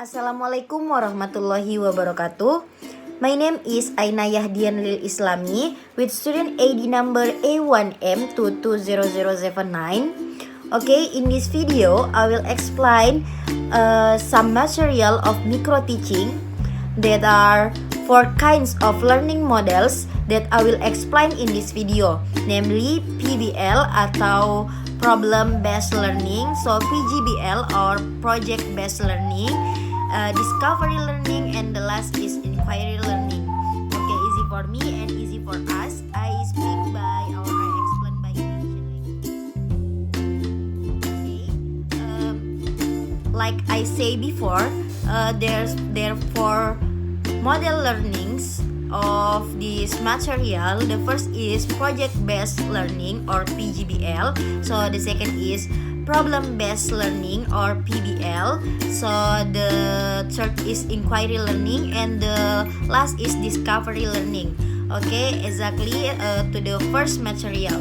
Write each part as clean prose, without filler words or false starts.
Assalamualaikum warahmatullahi wabarakatuh. My name is Aina Yahdian Lil Islami with student ID number A1M220079. Okay, in this video I will explain some material of micro teaching that are four kinds of learning models that I will explain in this video, namely PBL atau problem based learning, so PGBL or project based learning, discovery learning, and the last is inquiry learning. Okay, easy for me and easy for us. I speak by or I explain by Indonesian language. Okay, like I say before, there are four model learnings of this material. The first is project based learning or PGBL. So the second is problem based learning or PBL. So the third is inquiry learning, and the last is discovery learning. Okay, exactly to the first material.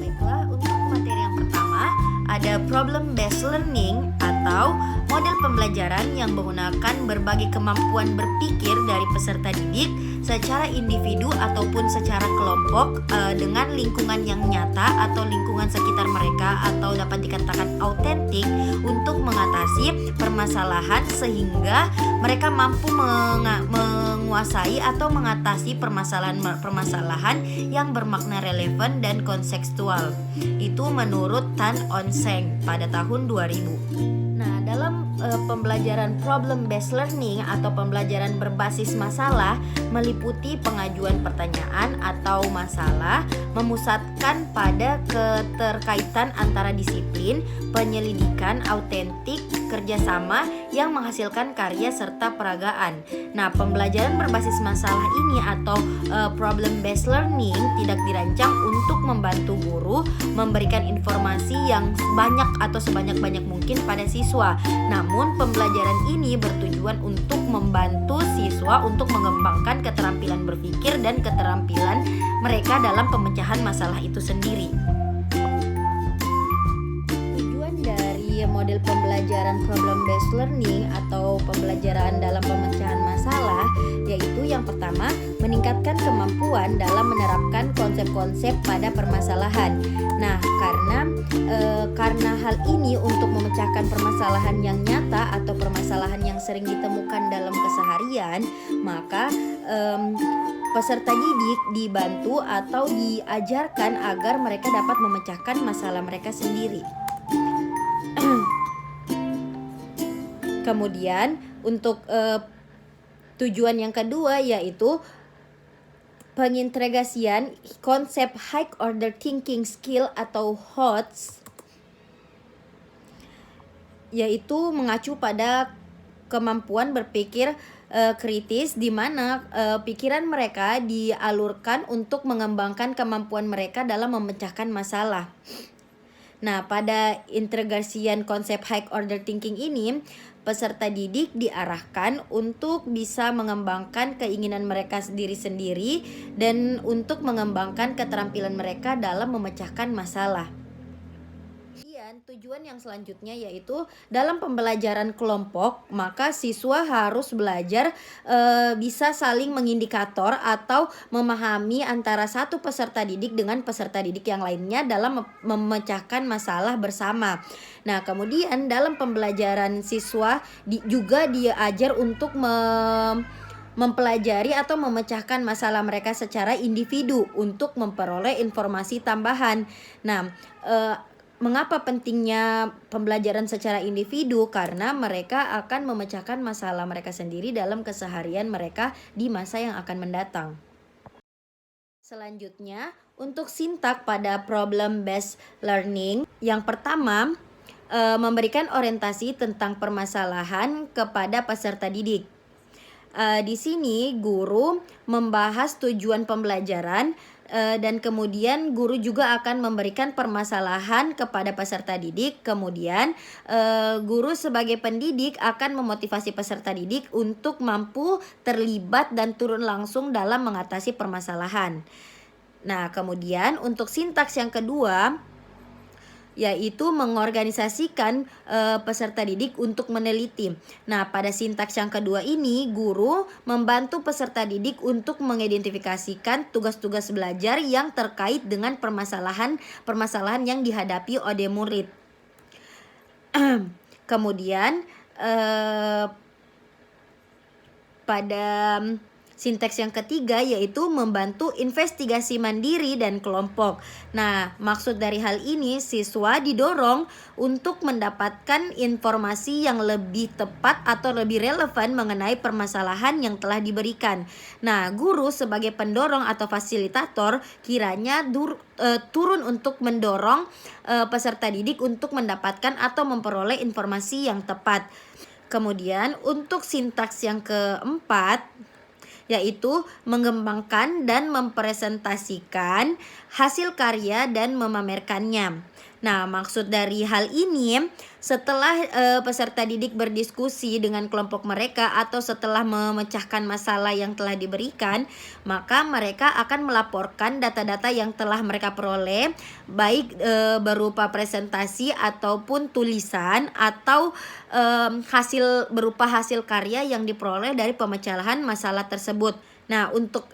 Baiklah, untuk materi yang pertama ada problem based learning atau model pembelajaran yang menggunakan berbagai kemampuan berpikir dari peserta didik secara individu ataupun secara kelompok dengan lingkungan yang nyata atau lingkungan sekitar mereka, atau dapat dikatakan autentik untuk mengatasi permasalahan sehingga mereka mampu menguasai atau mengatasi permasalahan yang bermakna relevan dan kontekstual. Itu menurut Tan On Seng pada tahun 2000. Nah, dalam pembelajaran problem based learning atau pembelajaran berbasis masalah meliputi pengajuan pertanyaan atau masalah, memusatkan pada keterkaitan antara disiplin, penyelidikan, autentik, kerjasama yang menghasilkan karya serta peragaan. Nah, pembelajaran berbasis masalah ini atau problem based learning tidak dirancang untuk membantu guru memberikan informasi yang banyak atau sebanyak-banyak mungkin pada siswa. Namun, pembelajaran ini bertujuan untuk membantu siswa untuk mengembangkan keterampilan berpikir dan keterampilan mereka dalam pemecahan masalah itu sendiri. Tujuan dari model pembelajaran problem based learning atau pembelajaran dalam pemecahan masalah yaitu yang pertama, meningkatkan kemampuan dalam menerapkan konsep-konsep pada permasalahan. Nah, karena hal ini untuk memecahkan permasalahan yang nyata atau permasalahan yang sering ditemukan dalam keseharian, maka peserta didik dibantu atau diajarkan agar mereka dapat memecahkan masalah mereka sendiri. Kemudian untuk tujuan yang kedua yaitu pengintegrasian konsep high order thinking skill atau HOTS, yaitu mengacu pada kemampuan berpikir kritis di mana pikiran mereka dialurkan untuk mengembangkan kemampuan mereka dalam memecahkan masalah. Nah, pada integrasian konsep high order thinking ini, peserta didik diarahkan untuk bisa mengembangkan keinginan mereka sendiri-sendiri dan untuk mengembangkan keterampilan mereka dalam memecahkan masalah. Tujuan yang selanjutnya yaitu dalam pembelajaran kelompok, maka siswa harus belajar bisa saling mengindikator atau memahami antara satu peserta didik dengan peserta didik yang lainnya dalam memecahkan masalah bersama. Nah, kemudian dalam pembelajaran siswa juga diajar untuk mempelajari atau memecahkan masalah mereka secara individu untuk memperoleh informasi tambahan. Nah, mengapa pentingnya pembelajaran secara individu? Karena mereka akan memecahkan masalah mereka sendiri dalam keseharian mereka di masa yang akan mendatang. Selanjutnya, untuk sintak pada problem based learning, yang pertama memberikan orientasi tentang permasalahan kepada peserta didik. Di sini guru membahas tujuan pembelajaran dan kemudian guru juga akan memberikan permasalahan kepada peserta didik. Kemudian guru sebagai pendidik akan memotivasi peserta didik untuk mampu terlibat dan turun langsung dalam mengatasi permasalahan. Nah, kemudian untuk sintaks yang kedua, yaitu mengorganisasikan peserta didik untuk meneliti. Nah, pada sintaks yang kedua ini, guru membantu peserta didik untuk mengidentifikasikan tugas-tugas belajar yang terkait dengan permasalahan yang dihadapi oleh murid. Kemudian pada sinteks yang ketiga yaitu membantu investigasi mandiri dan kelompok. Nah, maksud dari hal ini siswa didorong untuk mendapatkan informasi yang lebih tepat atau lebih relevan mengenai permasalahan yang telah diberikan. Nah, guru sebagai pendorong atau fasilitator kiranya turun untuk mendorong peserta didik untuk mendapatkan atau memperoleh informasi yang tepat. Kemudian untuk sintaks yang keempat yaitu mengembangkan dan mempresentasikan hasil karya dan memamerkannya. Nah, maksud dari hal ini setelah peserta didik berdiskusi dengan kelompok mereka atau setelah memecahkan masalah yang telah diberikan, maka mereka akan melaporkan data-data yang telah mereka peroleh, baik berupa presentasi ataupun tulisan atau berupa hasil karya yang diperoleh dari pemecahan masalah tersebut. Nah, untuk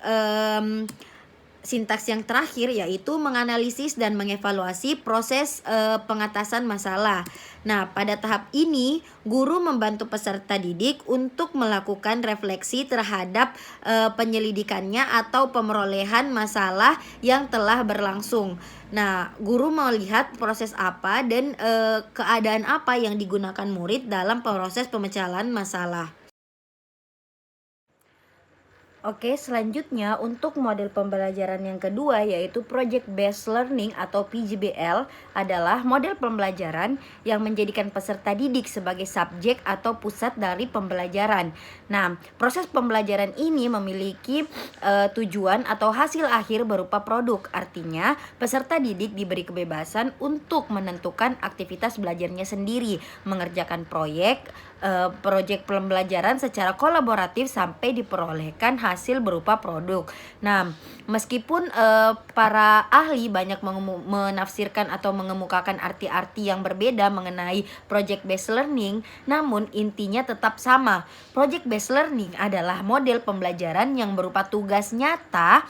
sintaks yang terakhir yaitu menganalisis dan mengevaluasi proses pengatasan masalah. Nah, pada tahap ini guru membantu peserta didik untuk melakukan refleksi terhadap penyelidikannya atau pemerolehan masalah yang telah berlangsung. Nah, guru melihat proses apa dan keadaan apa yang digunakan murid dalam proses pemecahan masalah. Oke, selanjutnya untuk model pembelajaran yang kedua yaitu Project Based Learning atau PJBL adalah model pembelajaran yang menjadikan peserta didik sebagai subjek atau pusat dari pembelajaran. Nah, proses pembelajaran ini memiliki tujuan atau hasil akhir berupa produk. Artinya, peserta didik diberi kebebasan untuk menentukan aktivitas belajarnya sendiri, mengerjakan proyek pembelajaran secara kolaboratif sampai diperolehkan hasil berupa produk. Nah, meskipun para ahli banyak menafsirkan atau mengemukakan arti-arti yang berbeda mengenai project based learning, namun intinya tetap sama. Project based learning adalah model pembelajaran yang berupa tugas nyata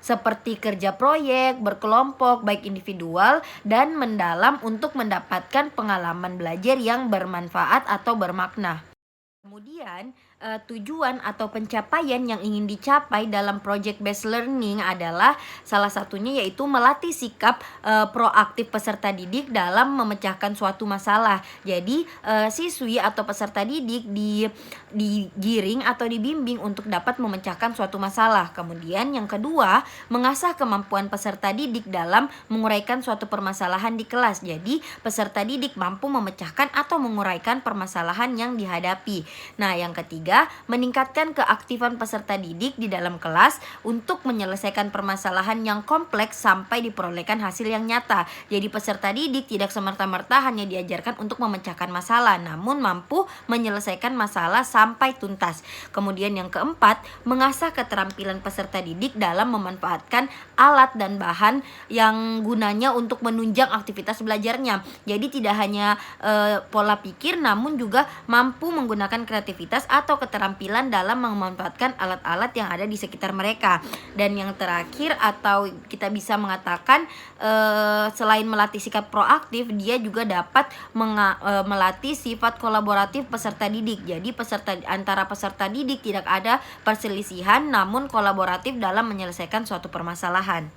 seperti kerja proyek, berkelompok, baik individual dan mendalam untuk mendapatkan pengalaman belajar yang bermanfaat atau bermakna. Kemudian tujuan atau pencapaian yang ingin dicapai dalam project based learning adalah salah satunya yaitu melatih sikap proaktif peserta didik dalam memecahkan suatu masalah. Jadi siswi atau peserta didik digiring atau dibimbing untuk dapat memecahkan suatu masalah. Kemudian yang kedua, mengasah kemampuan peserta didik dalam menguraikan suatu permasalahan di kelas. Jadi peserta didik mampu memecahkan atau menguraikan permasalahan yang dihadapi. Nah, yang ketiga, meningkatkan keaktifan peserta didik di dalam kelas untuk menyelesaikan permasalahan yang kompleks sampai diperolehkan hasil yang nyata. Jadi peserta didik tidak semerta-merta hanya diajarkan untuk memecahkan masalah, namun mampu menyelesaikan masalah sampai tuntas. Kemudian yang keempat, mengasah keterampilan peserta didik dalam memanfaatkan alat dan bahan yang gunanya untuk menunjang aktivitas belajarnya. Jadi tidak hanya pola pikir, namun juga mampu menggunakan kreativitas atau keterampilan dalam memanfaatkan alat-alat yang ada di sekitar mereka. Dan yang terakhir atau kita bisa mengatakan selain melatih sikap proaktif, dia juga dapat melatih sifat kolaboratif peserta didik. Jadi antara peserta didik tidak ada perselisihan, namun kolaboratif dalam menyelesaikan suatu permasalahan.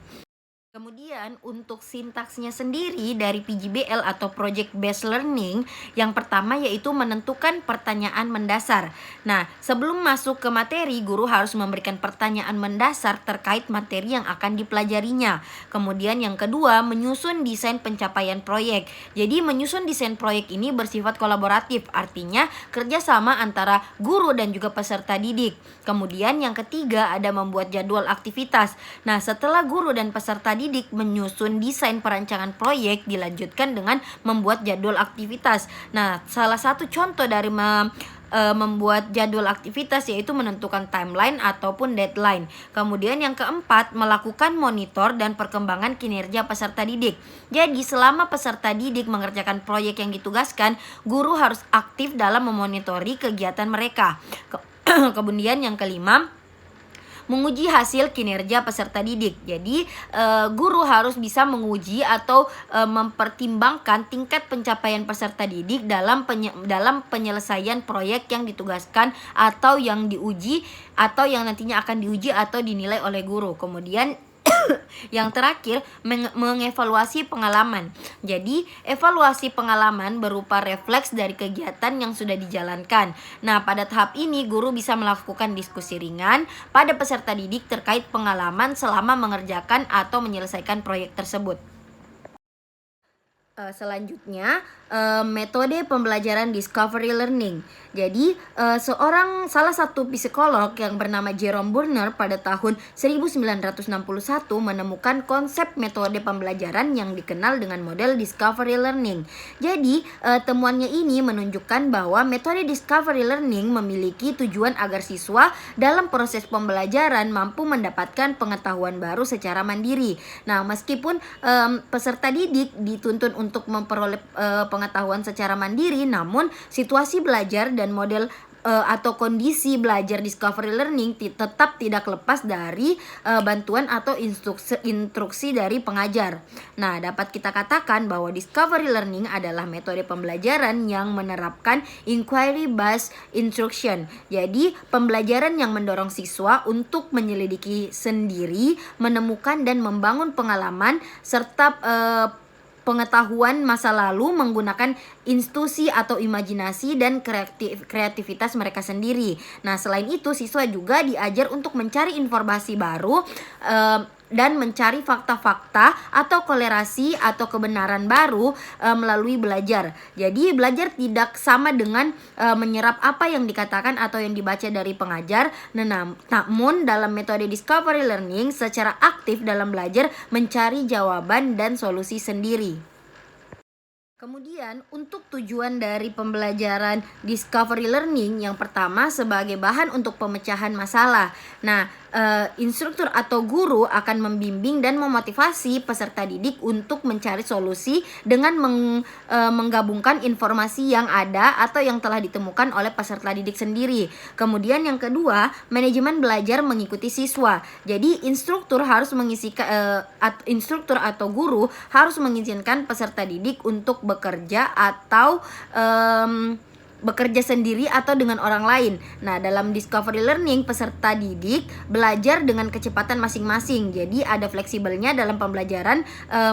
Kemudian untuk sintaksnya sendiri dari PJBL atau Project Based Learning, yang pertama yaitu menentukan pertanyaan mendasar. Nah, sebelum masuk ke materi, guru harus memberikan pertanyaan mendasar terkait materi yang akan dipelajarinya. Kemudian yang kedua, menyusun desain pencapaian proyek. Jadi menyusun desain proyek ini bersifat kolaboratif, artinya kerjasama antara guru dan juga peserta didik. Kemudian yang ketiga ada membuat jadwal aktivitas. Nah, setelah guru dan peserta didik menyusun desain perancangan proyek, dilanjutkan dengan membuat jadwal aktivitas. Nah, salah satu contoh dari membuat jadwal aktivitas, yaitu menentukan timeline ataupun deadline. Kemudian yang keempat, melakukan monitor dan perkembangan kinerja peserta didik. Jadi selama peserta didik mengerjakan proyek yang ditugaskan, guru harus aktif dalam memonitori kegiatan mereka. Kemudian yang kelima, menguji hasil kinerja peserta didik. Jadi guru harus bisa menguji atau mempertimbangkan tingkat pencapaian peserta didik dalam penyelesaian proyek yang ditugaskan atau yang diuji atau yang nantinya akan diuji atau dinilai oleh guru. Kemudian yang terakhir, mengevaluasi pengalaman. Jadi, evaluasi pengalaman berupa refleks dari kegiatan yang sudah dijalankan. Nah, pada tahap ini guru bisa melakukan diskusi ringan pada peserta didik terkait pengalaman selama mengerjakan atau menyelesaikan proyek tersebut. Selanjutnya, metode pembelajaran discovery learning. Jadi, salah satu psikolog yang bernama Jerome Burner pada tahun 1961 menemukan konsep metode pembelajaran yang dikenal dengan model discovery learning. Jadi, temuannya ini menunjukkan bahwa metode discovery learning memiliki tujuan agar siswa dalam proses pembelajaran mampu mendapatkan pengetahuan baru secara mandiri. Nah, meskipun peserta didik dituntun untuk memperoleh pengetahuan secara mandiri, namun situasi belajar dan model atau kondisi belajar discovery learning tetap tidak lepas dari bantuan atau instruksi dari pengajar. Nah, dapat kita katakan bahwa discovery learning adalah metode pembelajaran yang menerapkan inquiry based instruction. Jadi, pembelajaran yang mendorong siswa untuk menyelidiki sendiri, menemukan dan membangun pengalaman serta pengetahuan masa lalu menggunakan institusi atau imajinasi dan kreativitas mereka sendiri. Nah, selain itu siswa juga diajar untuk mencari informasi baru dan mencari fakta-fakta atau kolerasi atau kebenaran baru melalui belajar. Jadi belajar tidak sama dengan menyerap apa yang dikatakan atau yang dibaca dari pengajar. Namun dalam metode discovery learning secara aktif dalam belajar mencari jawaban dan solusi sendiri. Kemudian untuk tujuan dari pembelajaran discovery learning, yang pertama sebagai bahan untuk pemecahan masalah. Nah, instruktur atau guru akan membimbing dan memotivasi peserta didik untuk mencari solusi dengan menggabungkan informasi yang ada atau yang telah ditemukan oleh peserta didik sendiri. Kemudian yang kedua, manajemen belajar mengikuti siswa. Jadi instruktur atau guru harus mengizinkan peserta didik untuk bekerja atau bekerja sendiri atau dengan orang lain. Nah, dalam discovery learning peserta didik belajar dengan kecepatan masing-masing. Jadi ada fleksibelnya dalam pembelajaran,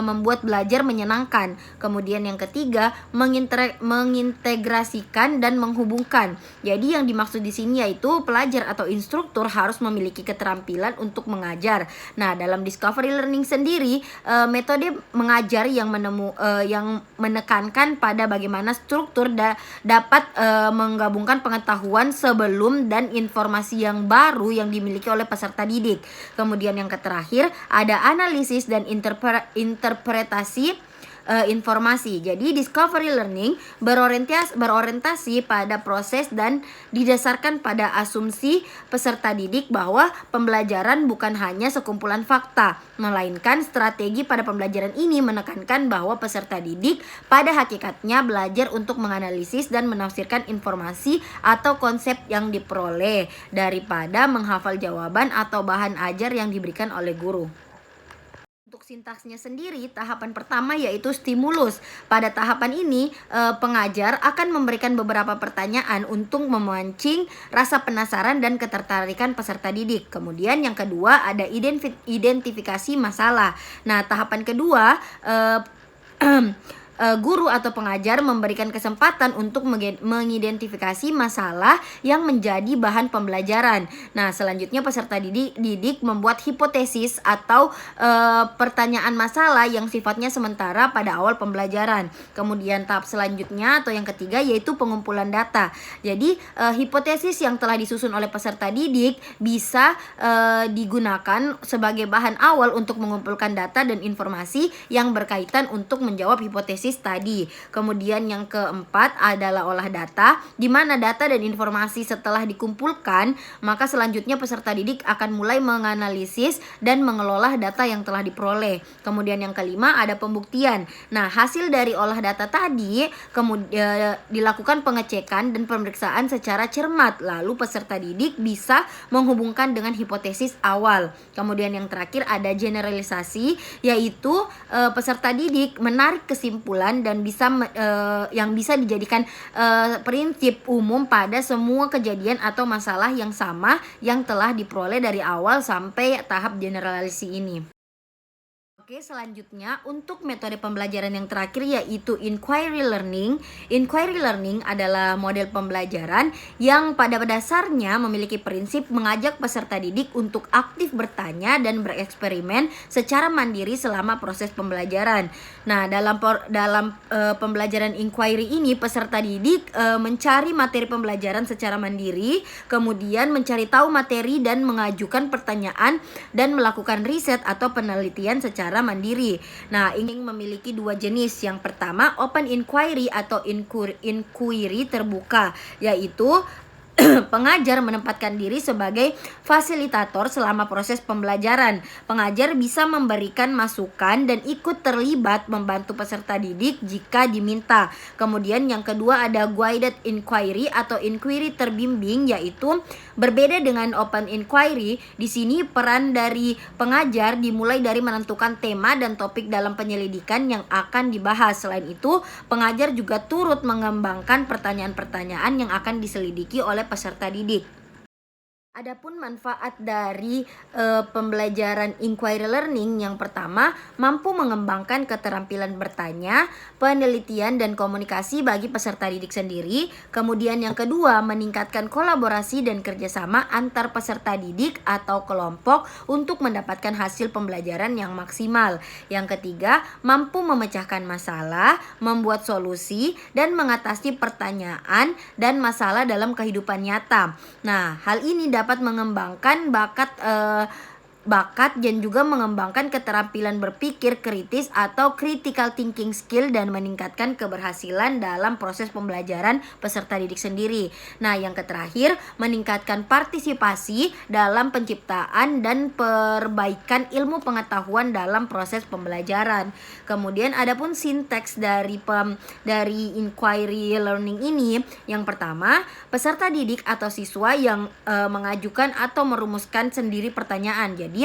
membuat belajar menyenangkan. Kemudian yang ketiga, mengintegrasikan dan menghubungkan. Jadi yang dimaksud di sini yaitu pelajar atau instruktur harus memiliki keterampilan untuk mengajar. Nah, dalam discovery learning sendiri, metode mengajar yang menekankan pada bagaimana struktur dapat menggabungkan pengetahuan sebelum dan informasi yang baru yang dimiliki oleh peserta didik. Kemudian yang terakhir ada analisis dan interpretasi informasi. Jadi discovery learning berorientasi pada proses dan didasarkan pada asumsi peserta didik bahwa pembelajaran bukan hanya sekumpulan fakta, melainkan strategi pada pembelajaran ini menekankan bahwa peserta didik pada hakikatnya belajar untuk menganalisis dan menafsirkan informasi atau konsep yang diperoleh daripada menghafal jawaban atau bahan ajar yang diberikan oleh guru. Untuk sintaksnya sendiri, tahapan pertama yaitu stimulus. Pada tahapan ini, pengajar akan memberikan beberapa pertanyaan untuk memancing rasa penasaran dan ketertarikan peserta didik. Kemudian yang kedua ada identifikasi masalah. Nah, tahapan kedua guru atau pengajar memberikan kesempatan untuk mengidentifikasi masalah yang menjadi bahan pembelajaran. Nah, selanjutnya peserta didik membuat hipotesis atau pertanyaan masalah yang sifatnya sementara pada awal pembelajaran. Kemudian tahap selanjutnya atau yang ketiga yaitu pengumpulan data. Jadi hipotesis yang telah disusun oleh peserta didik bisa digunakan sebagai bahan awal untuk mengumpulkan data dan informasi yang berkaitan untuk menjawab hipotesis analisis tadi. Kemudian yang keempat adalah olah data, di mana data dan informasi setelah dikumpulkan, maka selanjutnya peserta didik akan mulai menganalisis dan mengelola data yang telah diperoleh. Kemudian yang kelima ada pembuktian. Nah, hasil dari olah data tadi kemudian dilakukan pengecekan dan pemeriksaan secara cermat. Lalu peserta didik bisa menghubungkan dengan hipotesis awal. Kemudian yang terakhir ada generalisasi, yaitu peserta didik menarik kesimpulan dan yang bisa dijadikan prinsip umum pada semua kejadian atau masalah yang sama yang telah diperoleh dari awal sampai tahap generalisasi ini. Oke, selanjutnya untuk metode pembelajaran yang terakhir yaitu inquiry learning. Inquiry learning adalah model pembelajaran yang pada dasarnya memiliki prinsip mengajak peserta didik untuk aktif bertanya dan bereksperimen secara mandiri selama proses pembelajaran. Nah, dalam pembelajaran inquiry ini peserta didik mencari materi pembelajaran secara mandiri, kemudian mencari tahu materi dan mengajukan pertanyaan dan melakukan riset atau penelitian secara mandiri. Nah, ini memiliki dua jenis. Yang pertama, open inquiry atau inquiry terbuka, yaitu pengajar menempatkan diri sebagai fasilitator selama proses pembelajaran. Pengajar bisa memberikan masukan dan ikut terlibat membantu peserta didik jika diminta. Kemudian yang kedua ada guided inquiry atau inquiry terbimbing, yaitu berbeda dengan open inquiry. Di sini peran dari pengajar dimulai dari menentukan tema dan topik dalam penyelidikan yang akan dibahas. Selain itu, pengajar juga turut mengembangkan pertanyaan-pertanyaan yang akan diselidiki oleh peserta didik. Adapun manfaat dari pembelajaran inquiry learning, yang pertama, mampu mengembangkan keterampilan bertanya, penelitian dan komunikasi bagi peserta didik sendiri. Kemudian yang kedua, meningkatkan kolaborasi dan kerjasama antar peserta didik atau kelompok untuk mendapatkan hasil pembelajaran yang maksimal. Yang ketiga, mampu memecahkan masalah, membuat solusi dan mengatasi pertanyaan dan masalah dalam kehidupan nyata. Nah, hal ini dapat mengembangkan bakat dan juga mengembangkan keterampilan berpikir kritis atau critical thinking skill dan meningkatkan keberhasilan dalam proses pembelajaran peserta didik sendiri. Nah, yang terakhir, meningkatkan partisipasi dalam penciptaan dan perbaikan ilmu pengetahuan dalam proses pembelajaran. Kemudian adapun sinteks dari inquiry learning ini, yang pertama, peserta didik atau siswa yang mengajukan atau merumuskan sendiri pertanyaan. Jadi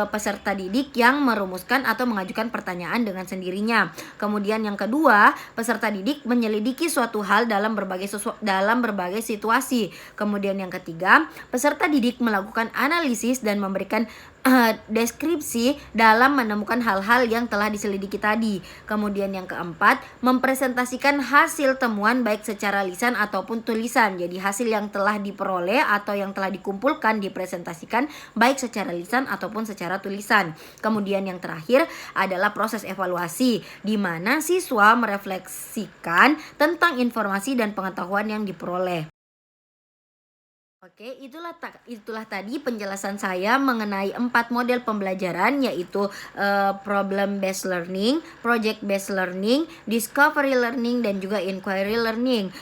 peserta didik yang merumuskan atau mengajukan pertanyaan dengan sendirinya. Kemudian yang kedua, peserta didik menyelidiki suatu hal dalam berbagai situasi. Kemudian yang ketiga, peserta didik melakukan analisis dan memberikan deskripsi dalam menemukan hal-hal yang telah diselidiki tadi. Kemudian yang keempat, mempresentasikan hasil temuan baik secara lisan ataupun tulisan. Jadi hasil yang telah diperoleh atau yang telah dikumpulkan dipresentasikan baik secara lisan ataupun secara tulisan. Kemudian yang terakhir adalah proses evaluasi, di mana siswa merefleksikan tentang informasi dan pengetahuan yang diperoleh. Oke, itulah tadi penjelasan saya mengenai 4 model pembelajaran, yaitu problem based learning, project based learning, discovery learning, dan juga inquiry learning.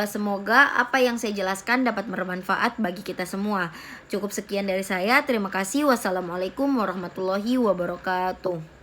Semoga apa yang saya jelaskan dapat bermanfaat bagi kita semua. Cukup sekian dari saya. Terima kasih. Wassalamualaikum warahmatullahi wabarakatuh.